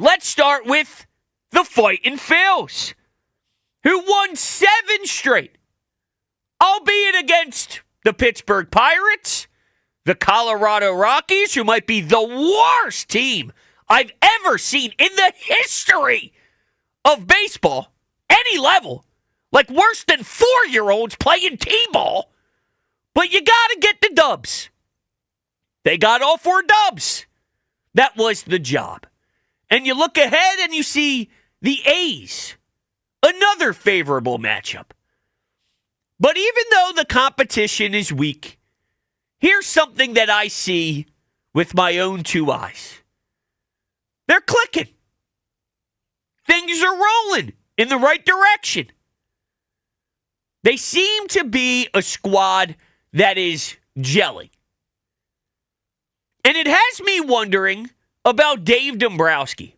Let's start with the Fightin' Phils, who won 7 straight, albeit against the Pittsburgh Pirates, the Colorado Rockies, who might be the worst team I've ever seen in the history of baseball, any level. Like worse than 4-year-olds playing T-ball. But you got to get the dubs. They got all 4 dubs. That was the job. And you look ahead and you see the A's. Another favorable matchup. But even though the competition is weak, here's something that I see with my own 2 eyes. They're clicking. Things are rolling in the right direction. They seem to be a squad that is gelling. And it has me wondering about Dave Dombrowski.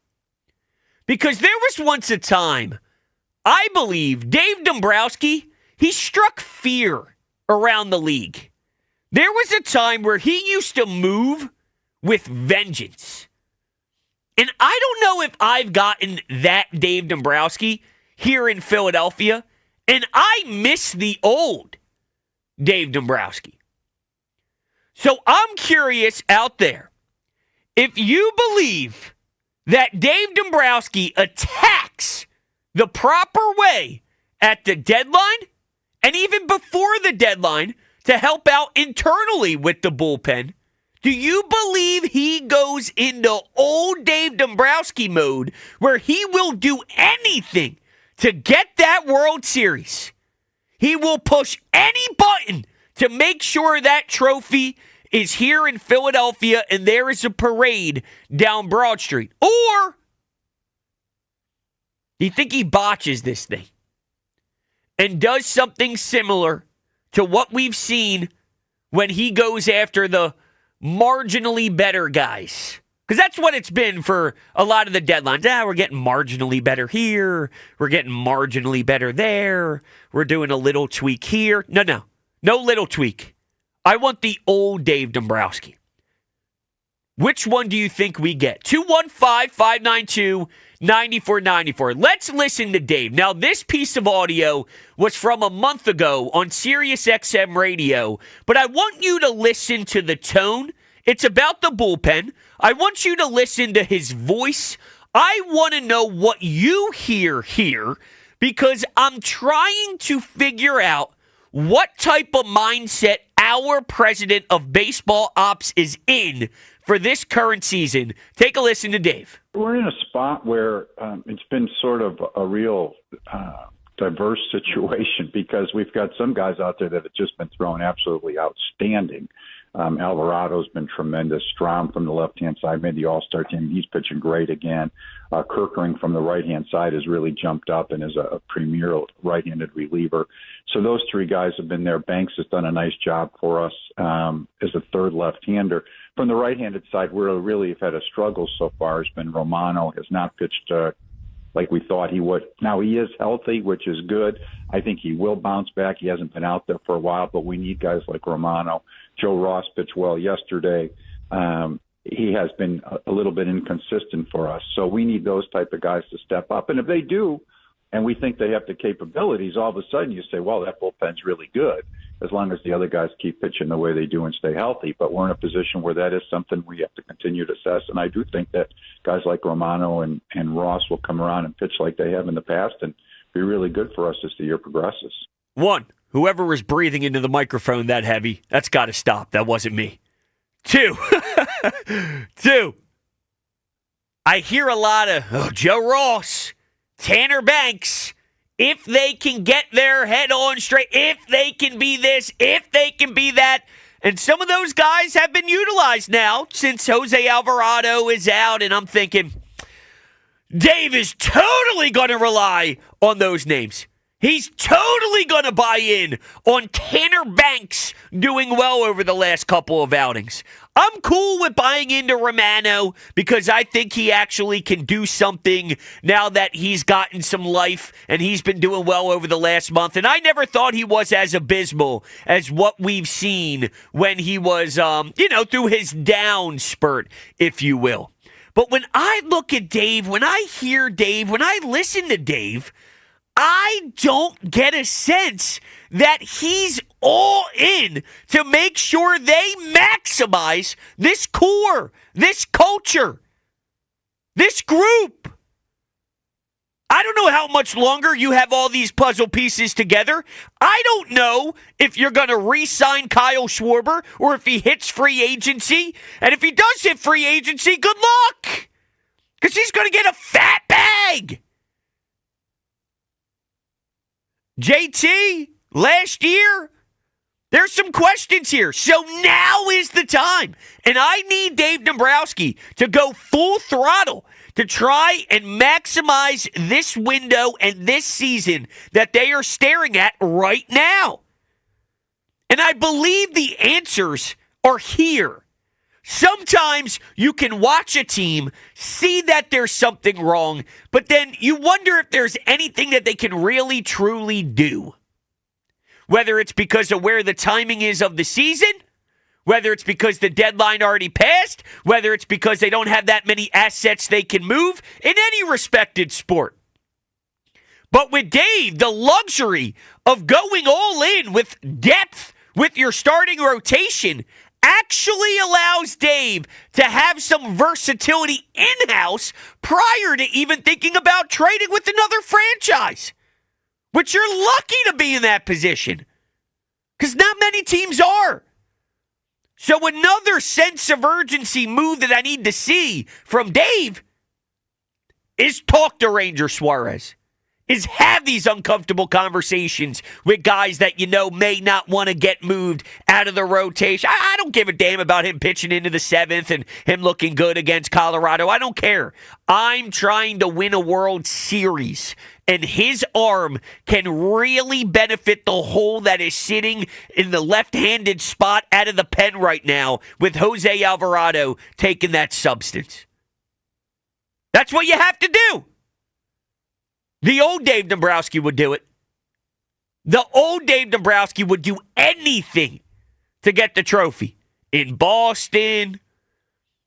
Because there was once a time, I believe, Dave Dombrowski, he struck fear around the league. There was a time where he used to move with vengeance. And I don't know if I've gotten that Dave Dombrowski here in Philadelphia, and I miss the old Dave Dombrowski. So I'm curious out there, if you believe that Dave Dombrowski attacks the proper way at the deadline, and even before the deadline, to help out internally with the bullpen, do you believe he goes into old Dave Dombrowski mode where he will do anything to get that World Series? He will push any button to make sure that trophy is here in Philadelphia and there is a parade down Broad Street. Or do you think he botches this thing and does something similar to what we've seen when he goes after the marginally better guys? Because that's what it's been for a lot of the deadlines. We're getting marginally better here. We're getting marginally better there. We're doing a little tweak here. No little tweak. I want the old Dave Dombrowski. Which one do you think we get? 215-592-9494. Let's listen to Dave. Now, this piece of audio was from a month ago on Sirius XM radio, but I want you to listen to the tone. It's about the bullpen. I want you to listen to his voice. I want to know what you hear here because I'm trying to figure out what type of mindset our president of baseball ops is in for this current season. Take a listen to Dave. We're in a spot where it's been sort of a real diverse situation because we've got some guys out there that have just been throwing absolutely outstanding. Alvarado's been tremendous. Strom from the left-hand side made the All-Star team. He's pitching great again. Kirkering from the right-hand side has really jumped up and is a premier right-handed reliever. So those 3 guys have been there. Banks has done a nice job for us as a third left-hander. From the right-handed side, where we really have had a struggle so far has been Romano. Has not pitched like we thought he would. Now, he is healthy, which is good. I think he will bounce back. He hasn't been out there for a while, but we need guys like Romano. Joe Ross pitched well yesterday. He has been a little bit inconsistent for us. So we need those type of guys to step up. And if they do, and we think they have the capabilities, all of a sudden you say, well, that bullpen's really good, as long as the other guys keep pitching the way they do and stay healthy. But we're in a position where that is something we have to continue to assess. And I do think that guys like Romano and Ross will come around and pitch like they have in the past and be really good for us as the year progresses. 1, whoever was breathing into the microphone that heavy, that's got to stop. That wasn't me. 2, I hear a lot of, Joe Ross, Tanner Banks, if they can get their head on straight, if they can be this, if they can be that. And some of those guys have been utilized now since Jose Alvarado is out. And I'm thinking, Dave is totally going to rely on those names. He's totally going to buy in on Tanner Banks doing well over the last couple of outings. I'm cool with buying into Romano because I think he actually can do something now that he's gotten some life and he's been doing well over the last month. And I never thought he was as abysmal as what we've seen when he was, through his down spurt, if you will. But when I look at Dave, when I hear Dave, when I listen to Dave, I don't get a sense that he's all in to make sure they maximize this core, this culture, this group. I don't know how much longer you have all these puzzle pieces together. I don't know if you're going to re-sign Kyle Schwarber or if he hits free agency. And if he does hit free agency, good luck, because he's going to get a fat bag. JT, last year, there's some questions here. So now is the time. And I need Dave Dombrowski to go full throttle to try and maximize this window and this season that they are staring at right now. And I believe the answers are here. Sometimes you can watch a team, see that there's something wrong, but then you wonder if there's anything that they can really, truly do. Whether it's because of where the timing is of the season, whether it's because the deadline already passed, whether it's because they don't have that many assets they can move in any respected sport. But with Dave, the luxury of going all in with depth with your starting rotation actually allows Dave to have some versatility in-house prior to even thinking about trading with another franchise, which you're lucky to be in that position because not many teams are. So another sense of urgency move that I need to see from Dave is talk to Ranger Suarez, is have these uncomfortable conversations with guys that you know may not want to get moved out of the rotation. I don't give a damn about him pitching into the seventh and him looking good against Colorado. I don't care. I'm trying to win a World Series, and his arm can really benefit the hole that is sitting in the left-handed spot out of the pen right now with Jose Alvarado taking that substance. That's what you have to do. The old Dave Dombrowski would do it. The old Dave Dombrowski would do anything to get the trophy. In Boston,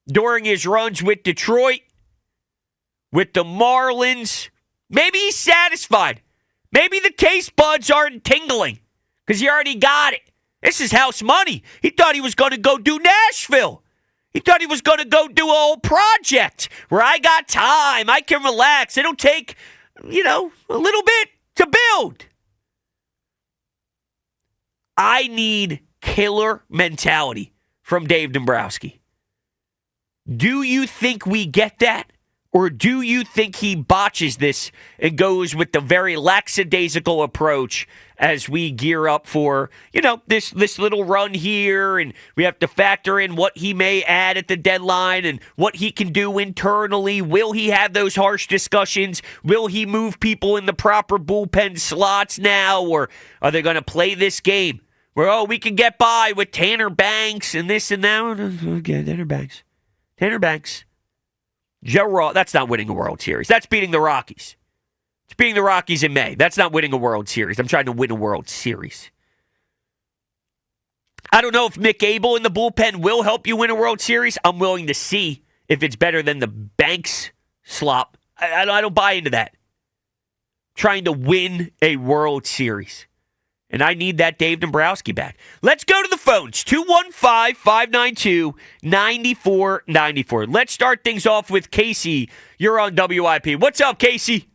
during his runs with Detroit, with the Marlins. Maybe he's satisfied. Maybe the taste buds aren't tingling because he already got it. This is house money. He thought he was going to go do Nashville. He thought he was going to go do a whole project where I got time. I can relax. It'll take, a little bit to build. I need killer mentality from Dave Dombrowski. Do you think we get that? Or do you think he botches this and goes with the very lackadaisical approach as we gear up for, this little run here, and we have to factor in what he may add at the deadline and what he can do internally? Will he have those harsh discussions? Will he move people in the proper bullpen slots now? Or are they going to play this game where, we can get by with Tanner Banks and this and that? Okay, Tanner Banks. Joe Ross, that's not winning a World Series. That's beating the Rockies. It's beating the Rockies in May. That's not winning a World Series. I'm trying to win a World Series. I don't know if Mick Abel in the bullpen will help you win a World Series. I'm willing to see if it's better than the Banks slop. I don't buy into that. Trying to win a World Series. And I need that Dave Dombrowski back. Let's go to the phones. 215-592-9494. Let's start things off with Casey. You're on WIP. What's up, Casey?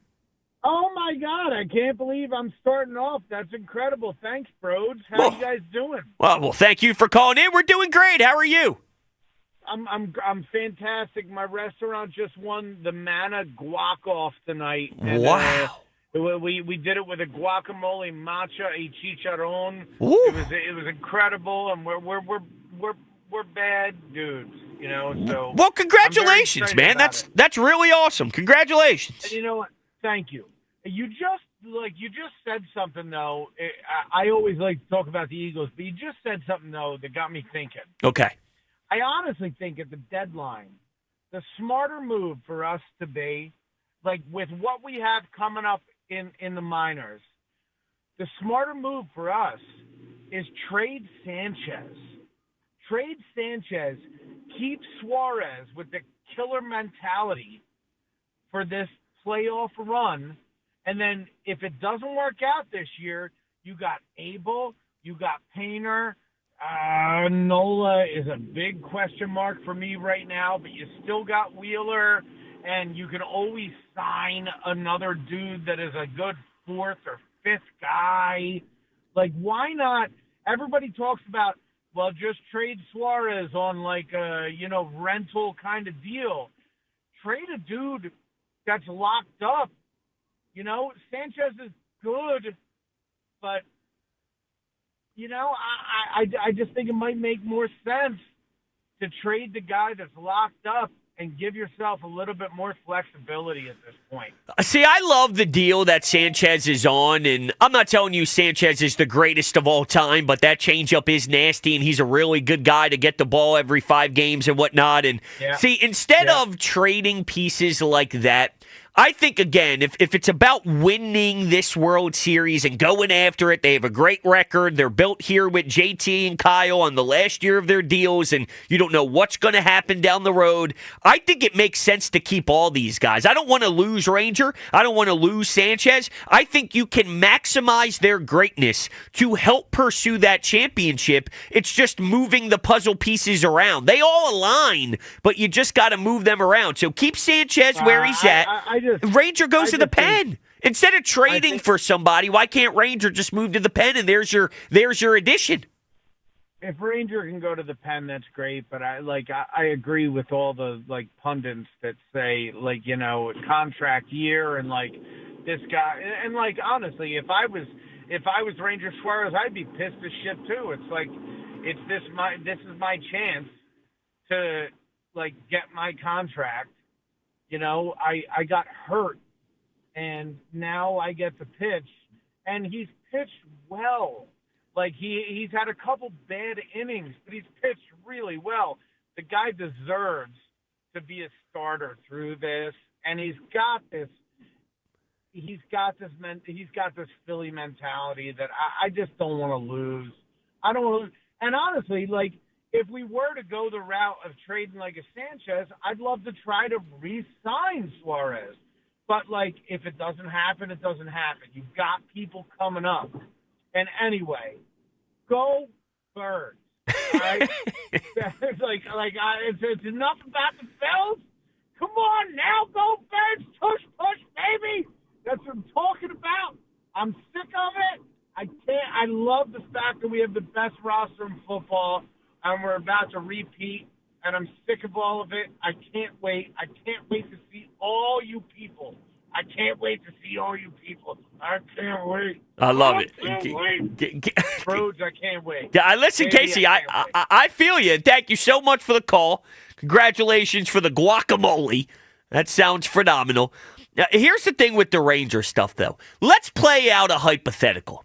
Oh, my God. I can't believe I'm starting off. That's incredible. Thanks, Brodes. How you guys doing? Well, thank you for calling in. We're doing great. How are you? I'm fantastic. My restaurant just won the Manna Guac off tonight. And, wow. We did it with a guacamole matcha y chicharron. Ooh. It was incredible, and we're bad dudes, So well, congratulations, man. That's really awesome. Congratulations. And you know what? Thank you. You just said something though. I always like to talk about the Eagles, but you just said something though that got me thinking. Okay. I honestly think at the deadline, the smarter move for us to be, like with what we have coming up in the minors, the smarter move for us is trade Sanchez. Trade Sanchez, keep Suarez with the killer mentality for this playoff run. And then if it doesn't work out this year, you got Abel, you got Painter. Nola is a big question mark for me right now, but you still got Wheeler, and you can always sign another dude that is a good fourth or fifth guy. Like, why not? Everybody talks about, well, just trade Suarez on like a, rental kind of deal. Trade a dude that's locked up. Sanchez is good, but I just think it might make more sense to trade the guy that's locked up and give yourself a little bit more flexibility at this point. See, I love the deal that Sanchez is on, and I'm not telling you Sanchez is the greatest of all time, but that changeup is nasty, and he's a really good guy to get the ball every 5 games and whatnot. And see, instead of trading pieces like that, I think, again, if it's about winning this World Series and going after it, they have a great record. They're built here with JT and Kyle on the last year of their deals, and you don't know what's going to happen down the road. I think it makes sense to keep all these guys. I don't want to lose Ranger. I don't want to lose Sanchez. I think you can maximize their greatness to help pursue that championship. It's just moving the puzzle pieces around. They all align, but you just got to move them around. So keep Sanchez where he's at. Ranger goes to the pen. Instead of trading for somebody, why can't Ranger just move to the pen and there's your addition? If Ranger can go to the pen, that's great. But I agree with all the pundits that say contract year and this guy and honestly, if I was Ranger Suarez, I'd be pissed as shit too. It's this is my chance to get my contract. I got hurt, and now I get to pitch, and he's pitched well. He's had a couple bad innings, but he's pitched really well. The guy deserves to be a starter through this, and he's got this Philly mentality that I just don't want to lose. I don't want to lose. And honestly, if we were to go the route of trading a Sanchez, I'd love to try to re-sign Suarez. But, if it doesn't happen, it doesn't happen. You've got people coming up. And anyway, go Birds. All right? It's enough about the Phillies. Come on now, go Birds. Push, baby. That's what I'm talking about. I'm sick of it. I love the fact that we have the best roster in football. And we're about to repeat, and I'm sick of all of it. I can't wait. I can't wait to see all you people. I can't wait. I love it. Brodes, I can't wait. Listen, Casey, I feel you. Thank you so much for the call. Congratulations for the guacamole. That sounds phenomenal. Now, here's the thing with the Ranger stuff, though. Let's play out a hypothetical.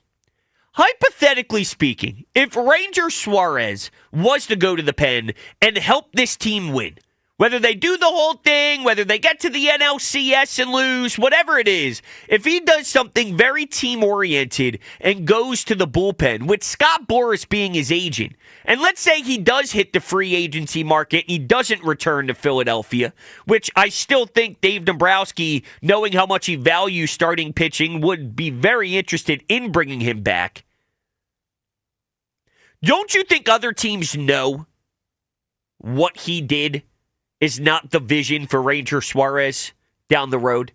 Hypothetically speaking, if Ranger Suarez was to go to the pen and help this team win, whether they do the whole thing, whether they get to the NLCS and lose, whatever it is, if he does something very team-oriented and goes to the bullpen, with Scott Boras being his agent, and let's say he does hit the free agency market and he doesn't return to Philadelphia, which I still think Dave Dombrowski, knowing how much he values starting pitching, would be very interested in bringing him back. Don't you think other teams know what he did is not the vision for Ranger Suarez down the road?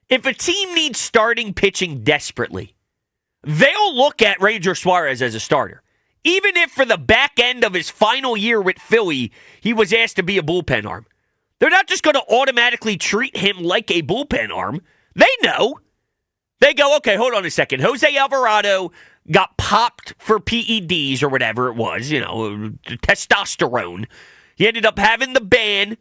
If a team needs starting pitching desperately, they'll look at Ranger Suarez as a starter. Even if for the back end of his final year with Philly, he was asked to be a bullpen arm. They're not just going to automatically treat him like a bullpen arm. They know. They go, okay, hold on a second. Jose Alvarado got popped for PEDs or whatever it was, testosterone. He ended up having the ban,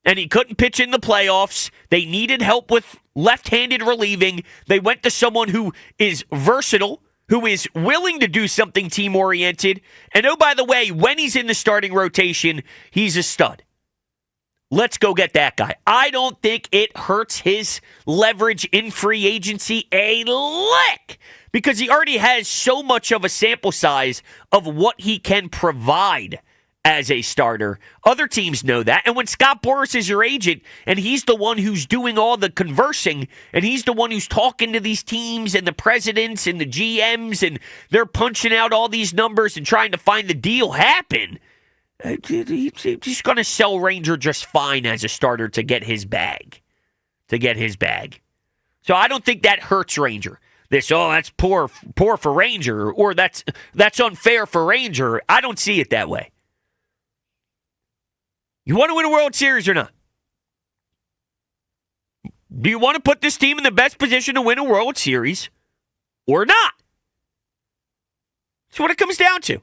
and he couldn't pitch in the playoffs. They needed help with left-handed relieving. They went to someone who is versatile, who is willing to do something team-oriented. And oh, by the way, when he's in the starting rotation, he's a stud. Let's go get that guy. I don't think it hurts his leverage in free agency a lick because he already has so much of a sample size of what he can provide as a starter. Other teams know that. And when Scott Boras is your agent and he's the one who's doing all the conversing and he's the one who's talking to these teams and the presidents and the GMs and they're punching out all these numbers and trying to find the deal happen, he's going to sell Ranger just fine as a starter to get his bag. So I don't think that hurts Ranger. That's poor for Ranger, or that's unfair for Ranger. I don't see it that way. You want to win a World Series or not? Do you want to put this team in the best position to win a World Series or not? That's what it comes down to.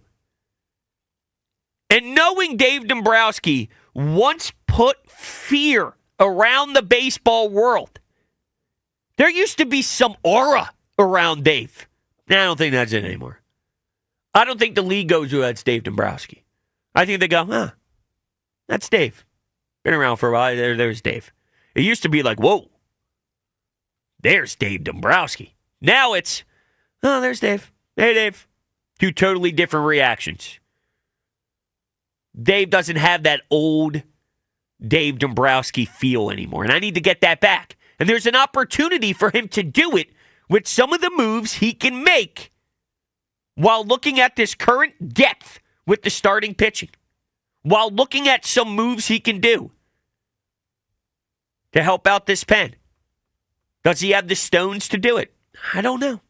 And knowing Dave Dombrowski once put fear around the baseball world, there used to be some aura around Dave. Now, I don't think that's it anymore. I don't think the league goes, oh, that's Dave Dombrowski. I think they go, that's Dave. Been around for a while. There's Dave. It used to be like, whoa, there's Dave Dombrowski. Now it's, there's Dave. Hey, Dave. Two totally different reactions. Dave doesn't have that old Dave Dombrowski feel anymore, and I need to get that back. And there's an opportunity for him to do it with some of the moves he can make while looking at this current depth with the starting pitching, while looking at some moves he can do to help out this pen. Does he have the stones to do it? I don't know.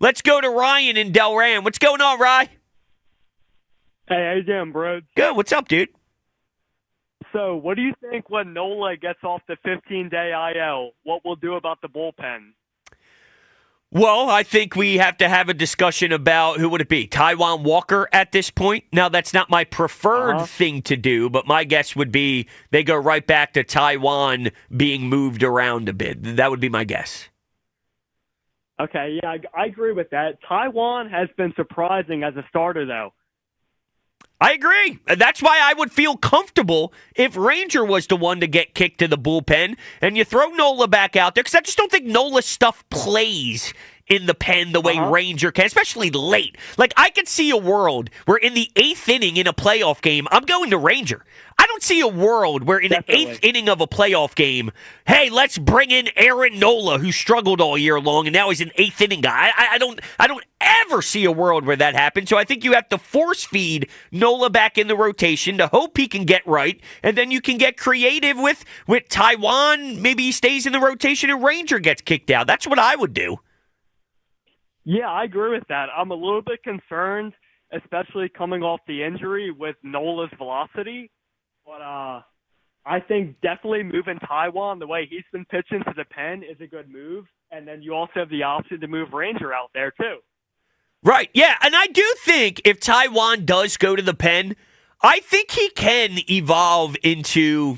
Let's go to Ryan in Delran. What's going on, Ryan? Hey, how you doing, Brodes? Good. What's up, dude? So, what do you think when Nola gets off the 15-day IL? What we'll do about the bullpen? Well, I think we have to have a discussion about who would it be? Taijuan Walker at this point? Now, that's not my preferred thing to do, but my guess would be they go right back to Taijuan being moved around a bit. That would be my guess. Okay, yeah, I agree with that. Taijuan has been surprising as a starter, though. I agree. That's why I would feel comfortable if Ranger was the one to get kicked to the bullpen and you throw Nola back out there, because I just don't think Nola's stuff plays in the pen the way Ranger can, especially late. Like, I could see a world where in the 8th inning in a playoff game, I'm going to Ranger. I don't see a world where in the 8th inning of a playoff game, hey, let's bring in Aaron Nola, who struggled all year long, and now he's an 8th inning guy. I don't ever see a world where that happens. So I think you have to force feed Nola back in the rotation to hope he can get right, and then you can get creative with Taijuan. Maybe he stays in the rotation and Ranger gets kicked out. That's what I would do. Yeah, I agree with that. I'm a little bit concerned, especially coming off the injury with Nola's velocity. But I think definitely moving Taijuan the way he's been pitching to the pen is a good move. And then you also have the option to move Ranger out there, too. Right, yeah. And I do think if Taijuan does go to the pen, I think he can evolve into...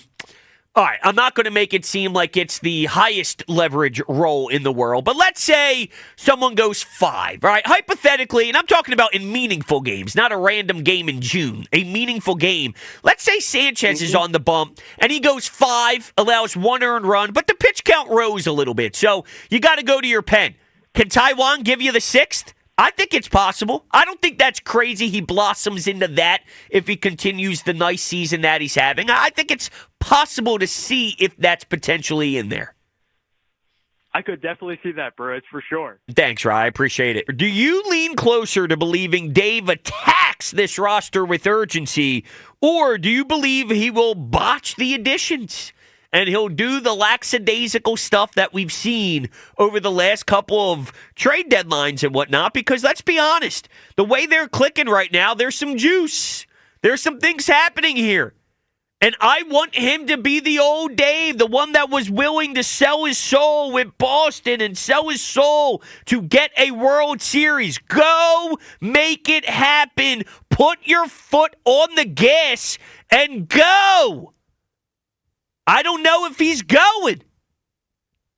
All right, I'm not going to make it seem like it's the highest leverage role in the world, but let's say someone goes 5, all right? Hypothetically, and I'm talking about in meaningful games, not a random game in June, a meaningful game. Let's say Sanchez is on the bump, and he goes 5, allows 1 earned run, but the pitch count rose a little bit, so you got to go to your pen. Can Taijuan give you the 6th? I think it's possible. I don't think that's crazy. He blossoms into that if he continues the nice season that he's having. I think it's possible to see if that's potentially in there. I could definitely see that, bro. It's for sure. Thanks, Rye. I appreciate it. Do you lean closer to believing Dave attacks this roster with urgency, or do you believe he will botch the additions? And he'll do the lackadaisical stuff that we've seen over the last couple of trade deadlines and whatnot. Because let's be honest, the way they're clicking right now, there's some juice. There's some things happening here. And I want him to be the old Dave, the one that was willing to sell his soul with Boston and sell his soul to get a World Series. Go make it happen. Put your foot on the gas and go. I don't know if he's going.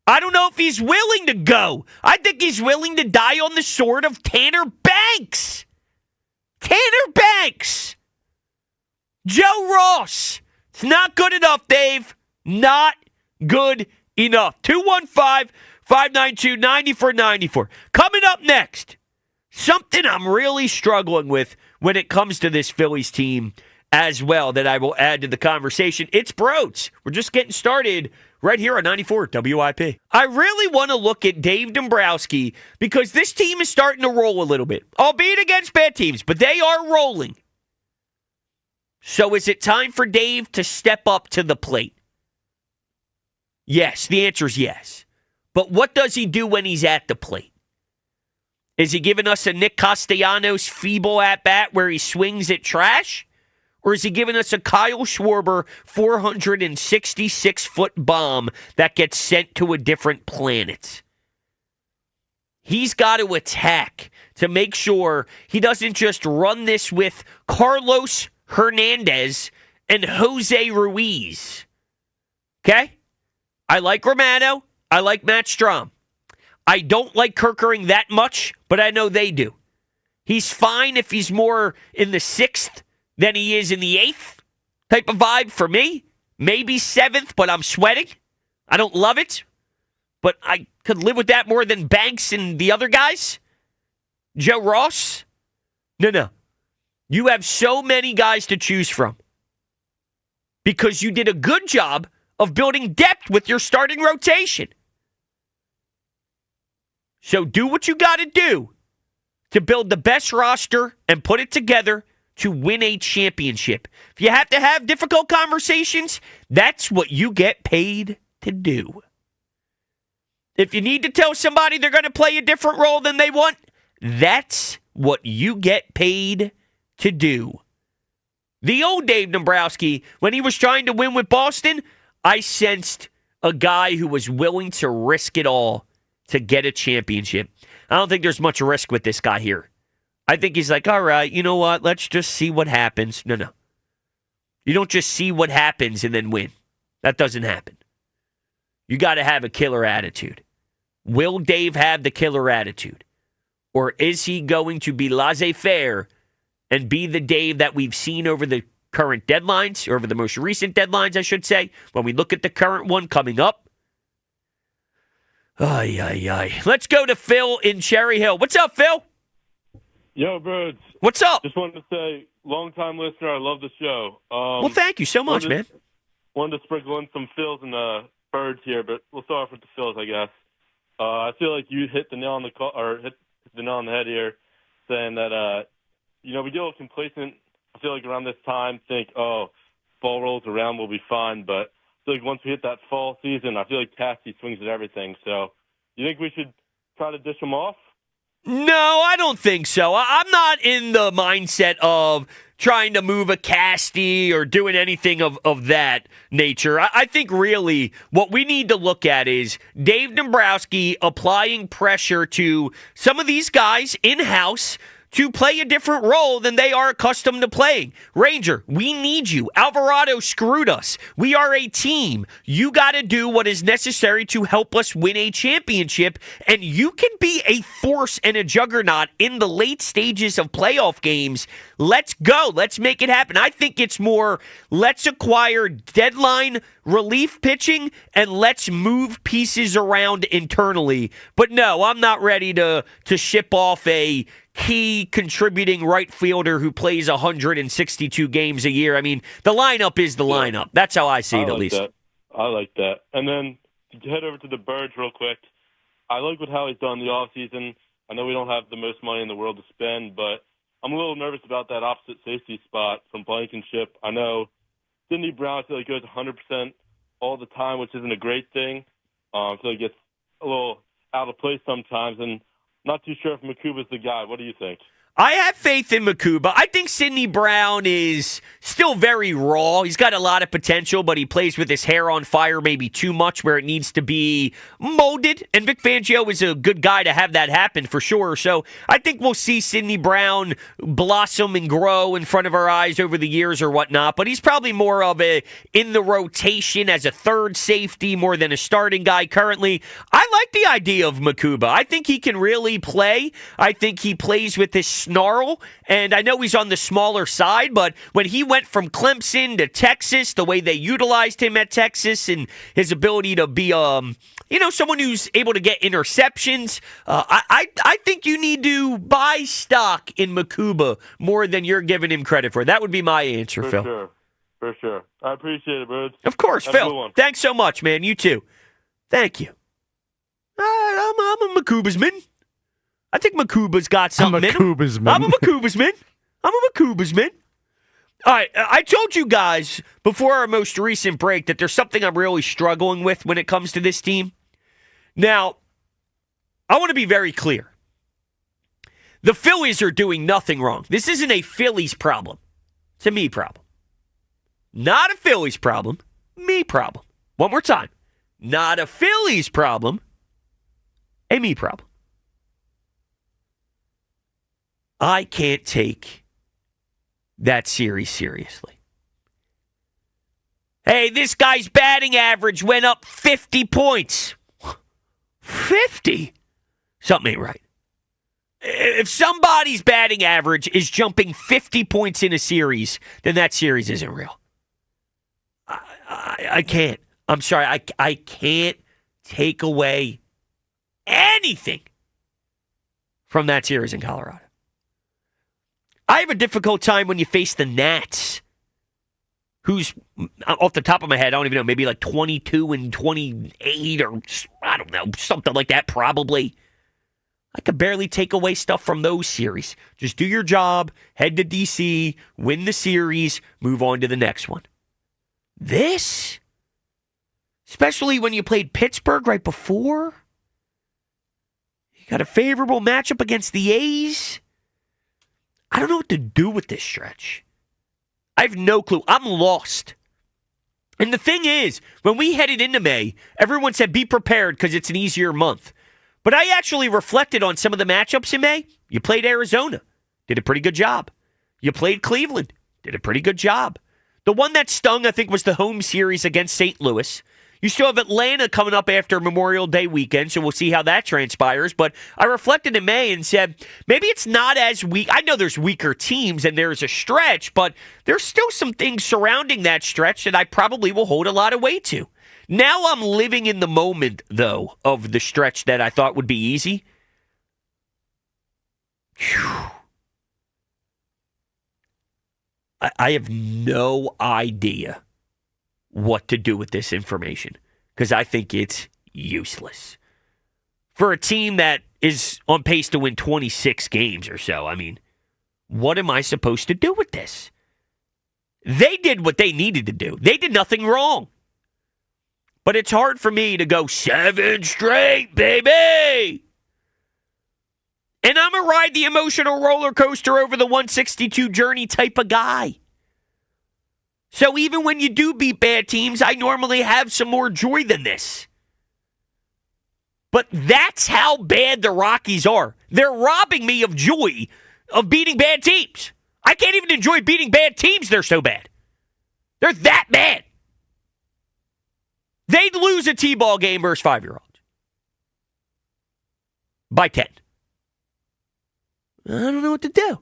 I don't know if he's willing to go. I think he's willing to die on the sword of Tanner Banks. Tanner Banks. Joe Ross. It's not good enough, Dave. Not good enough. 215-592-9494. Coming up next, Something I'm really struggling with when it comes to this Phillies team as well that I will add to the conversation. It's Brodes. We're just getting started right here on 94 WIP. I really want to look at Dave Dombrowski because this team is starting to roll a little bit, albeit against bad teams, but they are rolling. So is it time for Dave to step up to the plate? Yes, the answer is yes. But what does he do when he's at the plate? Is he giving us a Nick Castellanos feeble at-bat where he swings at trash? Or is he giving us a Kyle Schwarber 466-foot bomb that gets sent to a different planet? He's got to attack to make sure he doesn't just run this with Carlos Hernandez and Jose Ruiz. Okay? I like Romano. I like Matt Strahm. I don't like Kerkering that much, but I know they do. He's fine if he's more in the 6th than he is in the 8th type of vibe for me. Maybe 7th, but I'm sweating. I don't love it, but I could live with that more than Banks and the other guys. Joe Ross? No. You have so many guys to choose from because you did a good job of building depth with your starting rotation. So do what you got to do to build the best roster and put it together to win a championship. If you have to have difficult conversations, that's what you get paid to do. If you need to tell somebody they're going to play a different role than they want, that's what you get paid to do. The old Dave Dombrowski, when he was trying to win with Boston, I sensed a guy who was willing to risk it all to get a championship. I don't think there's much risk with this guy here. I think he's like, all right, you know what? Let's just see what happens. No. You don't just see what happens and then win. That doesn't happen. You got to have a killer attitude. Will Dave have the killer attitude? Or is he going to be laissez-faire and be the Dave that we've seen over the current deadlines, or over the most recent deadlines, I should say, when we look at the current one coming up? Ay. Let's go to Phil in Cherry Hill. What's up, Phil? Yo, Brodes. What's up? Just wanted to say, long-time listener, I love the show. Well, thank you so much, man. Wanted to sprinkle in some Phils and Birds here, but we'll start off with the Phils, I guess. I feel like you hit the nail on the head here, saying that we get a little complacent. I feel like around this time, think, fall rolls around, we'll be fine. But I feel like once we hit that fall season, I feel like Cassie swings at everything. So, you think we should try to dish them off? No, I don't think so. I'm not in the mindset of trying to move a Casty or doing anything of that nature. I think really what we need to look at is Dave Dombrowski applying pressure to some of these guys in-house to play a different role than they are accustomed to playing. Ranger, we need you. Alvarado screwed us. We are a team. You got to do what is necessary to help us win a championship, and you can be a force and a juggernaut in the late stages of playoff games. Let's go. Let's make it happen. I think it's more, let's acquire deadline relief pitching and let's move pieces around internally. But no, I'm not ready to ship off a key contributing right fielder who plays 162 games a year. I mean, the lineup is the lineup. That's how I see it, at least. I like that. And then to head over to the Birds real quick, I like what Howie's done in the offseason. I know we don't have the most money in the world to spend, but I'm a little nervous about that opposite safety spot from Blankenship. I know Sidney Brown, I feel like goes 100% all the time, which isn't a great thing. I feel like it gets a little out of place sometimes, and not too sure if Makuba's the guy. What do you think? I have faith in Makuba. I think Sidney Brown is still very raw. He's got a lot of potential, but he plays with his hair on fire maybe too much where it needs to be molded. And Vic Fangio is a good guy to have that happen for sure. So I think we'll see Sidney Brown blossom and grow in front of our eyes over the years or whatnot. But he's probably more of a in the rotation as a third safety more than a starting guy currently. I like the idea of Makuba. I think he can really play. I think he plays with his snarl, and I know he's on the smaller side, but when he went from Clemson to Texas, the way they utilized him at Texas and his ability to be, someone who's able to get interceptions, I think you need to buy stock in Makuba more than you're giving him credit for. That would be my answer, Phil. For sure. I appreciate it, Brodes. Of course, Have a good Phil. one. Thanks so much, man. You too. Thank you. I'm a Makuba's man. I think Makuba's got something in him. I'm a Makuba's man. I'm a Makuba's man. All right, I told you guys before our most recent break that there's something I'm really struggling with when it comes to this team. Now, I want to be very clear. The Phillies are doing nothing wrong. This isn't a Phillies problem. It's a me problem. Not a Phillies problem, me problem. One more time. Not a Phillies problem, a me problem. I can't take that series seriously. Hey, this guy's batting average went up 50 points. 50? Something ain't right. If somebody's batting average is jumping 50 points in a series, then that series isn't real. I can't. I'm sorry. I can't take away anything from that series in Colorado. I have a difficult time when you face the Nats, who's, off the top of my head, I don't even know, maybe like 22 and 28 or I don't know, something like that probably. I could barely take away stuff from those series. Just do your job, head to D.C., win the series, move on to the next one. This, especially when you played Pittsburgh right before, you got a favorable matchup against the A's. I don't know what to do with this stretch. I have no clue. I'm lost. And the thing is, when we headed into May, everyone said be prepared because it's an easier month. But I actually reflected on some of the matchups in May. You played Arizona, did a pretty good job. You played Cleveland, did a pretty good job. The one that stung, I think, was the home series against St. Louis. You still have Atlanta coming up after Memorial Day weekend, so we'll see how that transpires. But I reflected in May and said, maybe it's not as weak. I know there's weaker teams and there's a stretch, but there's still some things surrounding that stretch that I probably will hold a lot of weight to. Now I'm living in the moment, though, of the stretch that I thought would be easy. Whew. I have no idea what to do with this information because I think it's useless. For a team that is on pace to win 26 games or so, I mean, what am I supposed to do with this? They did what they needed to do. They did nothing wrong. But it's hard for me to go 7 straight, baby. And I'm a ride the emotional roller coaster over the 162 journey type of guy. So even when you do beat bad teams, I normally have some more joy than this. But that's how bad the Rockies are. They're robbing me of joy of beating bad teams. I can't even enjoy beating bad teams. They're so bad. They're that bad. They'd lose a T-ball game versus 5-year-olds. By 10. I don't know what to do.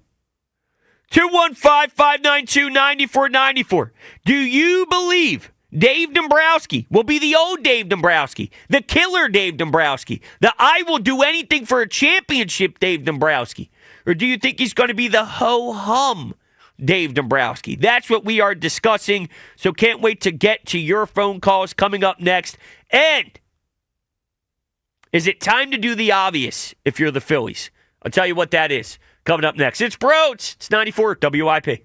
215-592-9494. Do you believe Dave Dombrowski will be the old Dave Dombrowski, the killer Dave Dombrowski, the I will do anything for a championship Dave Dombrowski? Or do you think he's going to be the ho-hum Dave Dombrowski? That's what we are discussing, so can't wait to get to your phone calls coming up next. And is it time to do the obvious if you're the Phillies? I'll tell you what that is coming up next. It's Brodes. It's 94 WIP.